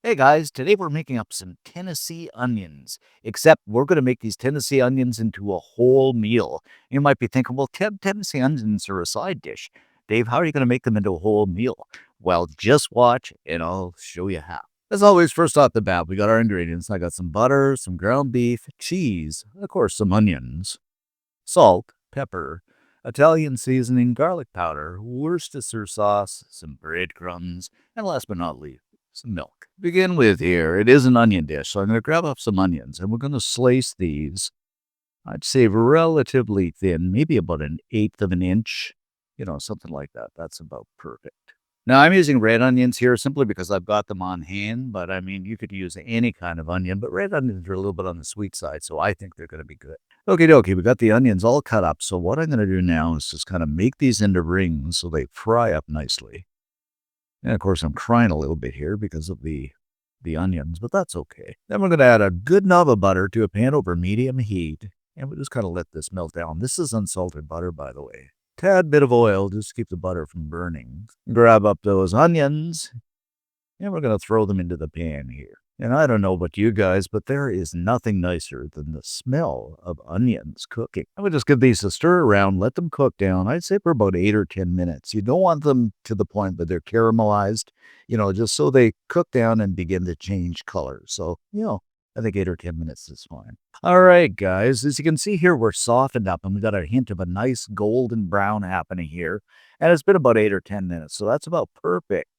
Hey guys, today we're making up some Tennessee onions. Except we're going to make these Tennessee onions into a whole meal. You might be thinking, well, Tennessee onions are a side dish. Dave, how are you going to make them into a whole meal? Well, just watch and I'll show you how. As always, first off the bat, we got our ingredients. I got some butter, some ground beef, cheese, of course, some onions, salt, pepper, Italian seasoning, garlic powder, Worcestershire sauce, some breadcrumbs, and last but not least, some milk. Begin with here, it is an onion dish, so I'm going to grab up some onions and we're going to slice these, I'd say relatively thin, maybe about an eighth of an inch, something like that. That's about perfect. Now, I'm using red onions here simply because I've got them on hand, but I mean, you could use any kind of onion, but red onions are a little bit on the sweet side, so I think they're going to be good. Okie dokie, we got the onions all cut up, so what I'm going to do now is just kind of make these into rings so they fry up nicely. And of course, I'm crying a little bit here because of the onions, but that's okay. Then we're going to add a good knob of butter to a pan over medium heat, and we just kind of let this melt down. This is unsalted butter, by the way. Tad bit of oil just to keep the butter from burning. Grab up those onions, and we're going to throw them into the pan here. And I don't know about you guys, but there is nothing nicer than the smell of onions cooking. I would just give these a stir around, let them cook down. I'd say for about 8 or 10 minutes. You don't want them to the point that they're caramelized, just so they cook down and begin to change color. So, I think 8 or 10 minutes is fine. All right, guys, as you can see here, we're softened up and we got a hint of a nice golden brown happening here. And it's been about 8 or 10 minutes, so that's about perfect.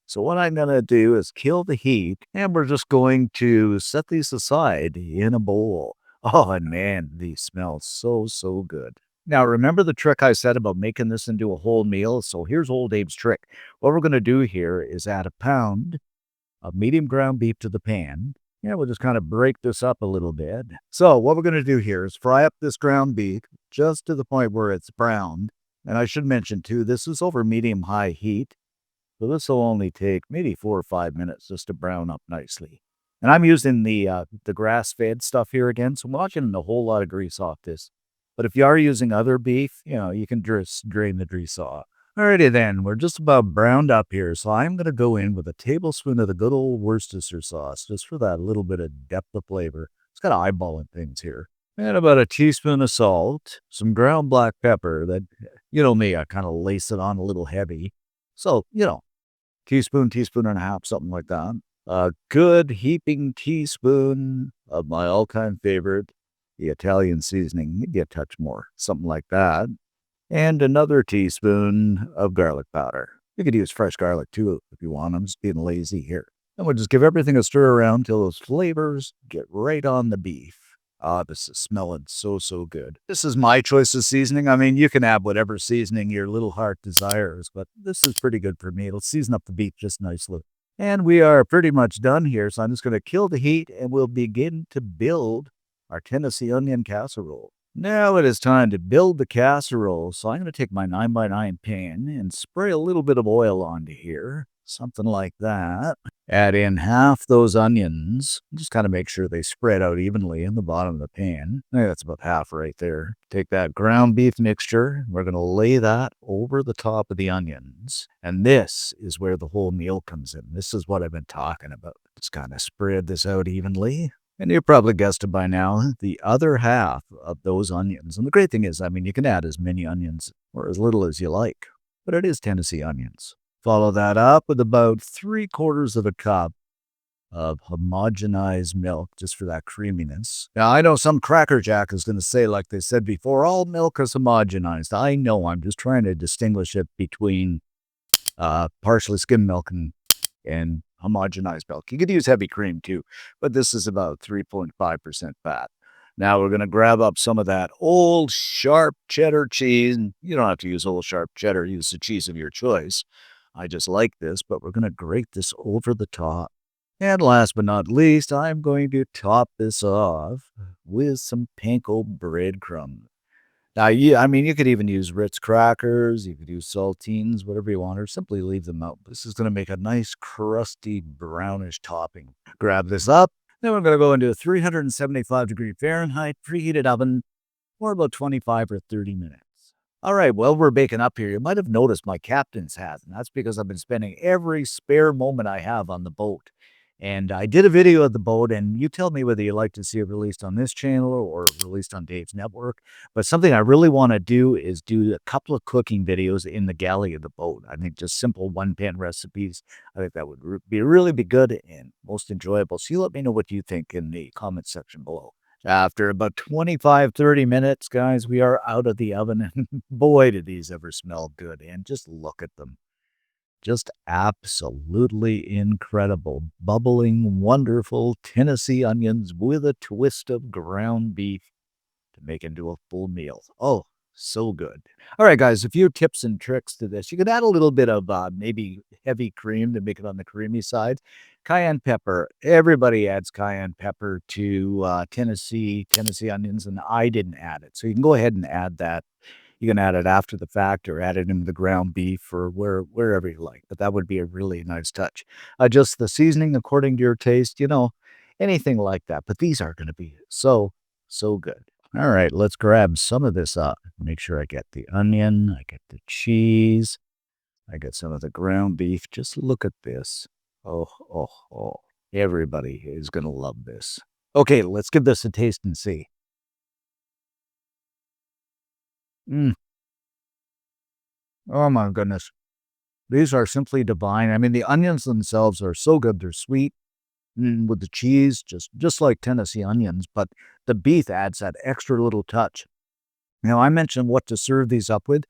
So what I'm going to do is kill the heat, and we're just going to set these aside in a bowl. Oh, and man, these smell so good. Now, remember the trick I said about making this into a whole meal? So here's old Abe's trick. What we're going to do here is add a pound of medium ground beef to the pan. Yeah, we'll just kind of break this up a little bit. So what we're going to do here is fry up this ground beef just to the point where it's brown. And I should mention, too, this is over medium-high heat. So this will only take maybe 4 or 5 minutes just to brown up nicely. And I'm using the grass-fed stuff here again, so I'm not getting a whole lot of grease off this. But if you are using other beef, you can just drain the grease off. Alrighty then, we're just about browned up here, so I'm going to go in with a tablespoon of the good old Worcestershire sauce, just for that little bit of depth of flavor. It's kind of eyeballing things here. And about a teaspoon of salt, some ground black pepper that, me, I kind of lace it on a little heavy. So, teaspoon and a half, something like that. A good heaping teaspoon of my all-time favorite, the Italian seasoning, maybe a touch more, something like that. And another teaspoon of garlic powder. You could use fresh garlic too if you want. I'm just being lazy here. And we'll just give everything a stir around till those flavors get right on the beef. Ah, this is smelling so good. This is my choice of seasoning. I mean, you can add whatever seasoning your little heart desires, but this is pretty good for me. It'll season up the beef just nicely. And we are pretty much done here, so I'm just going to kill the heat and we'll begin to build our Tennessee onion casserole. Now it is time to build the casserole, so I'm going to take my 9x9 pan and spray a little bit of oil onto here, something like that. Add in half those onions. Just kind of make sure they spread out evenly in the bottom of the pan. I think that's about half right there. Take that ground beef mixture. We're going to lay that over the top of the onions. And this is where the whole meal comes in. This is what I've been talking about. Just kind of spread this out evenly. And you probably guessed it by now, the other half of those onions. And the great thing is, I mean, you can add as many onions or as little as you like, but it is Tennessee onions. Follow that up with about 3/4 of a cup of homogenized milk just for that creaminess. Now, I know some Cracker Jack is going to say, like they said before, all milk is homogenized. I know, I'm just trying to distinguish it between partially skimmed milk and homogenized milk. You could use heavy cream too, but this is about 3.5% fat. Now we're going to grab up some of that old sharp cheddar cheese. You don't have to use old sharp cheddar, use the cheese of your choice. I just like this, but we're going to grate this over the top. And last but not least, I'm going to top this off with some panko breadcrumbs. Now, you could even use Ritz crackers, you could use saltines, whatever you want, or simply leave them out. This is going to make a nice, crusty, brownish topping. Grab this up. Then we're going to go into a 375-degree Fahrenheit preheated oven for about 25 or 30 minutes. All right, well, we're baking up here. You might have noticed my captain's hat, and that's because I've been spending every spare moment I have on the boat. And I did a video of the boat, and you tell me whether you'd like to see it released on this channel or released on Dave's network. But something I really wanna do is do a couple of cooking videos in the galley of the boat. I think just simple one-pan recipes. I think that would really be good and most enjoyable. So you let me know what you think in the comment section below. After about 25, 30 minutes, guys, we are out of the oven, and boy, did these ever smell good, and just look at them. Just absolutely incredible, bubbling, wonderful Tennessee onions with a twist of ground beef to make into a full meal. Oh, so good. All right, guys, a few tips and tricks to this. You could add a little bit of maybe heavy cream to make it on the creamy side. Cayenne pepper. Everybody adds cayenne pepper to Tennessee onions, and I didn't add it. So you can go ahead and add that. You can add it after the fact or add it into the ground beef or wherever you like, but that would be a really nice touch. Adjust the seasoning according to your taste, anything like that. But these are gonna be so, so good. All right, let's grab some of this up. Make sure I get the onion, I get the cheese, I get some of the ground beef. Just look at this. Oh, oh, oh. Everybody is gonna love this. Okay, let's give this a taste and see. Mm, oh my goodness. These are simply divine. I mean, the onions themselves are so good. They're sweet, with the cheese, just like Tennessee onions, but the beef adds that extra little touch. Now, I mentioned what to serve these up with.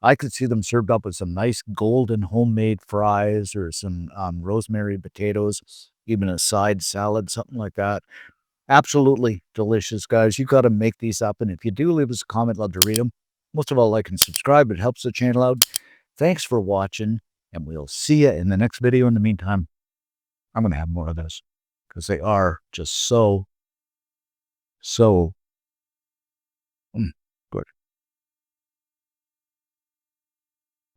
I could see them served up with some nice golden homemade fries or some rosemary potatoes, even a side salad, something like that. Absolutely delicious, guys. You got to make these up. And if you do, leave us a comment. Love to read them. Most of all, like and subscribe. It helps the channel out. Thanks for watching, and we'll see you in the next video. In the meantime, I'm going to have more of this because they are just so, so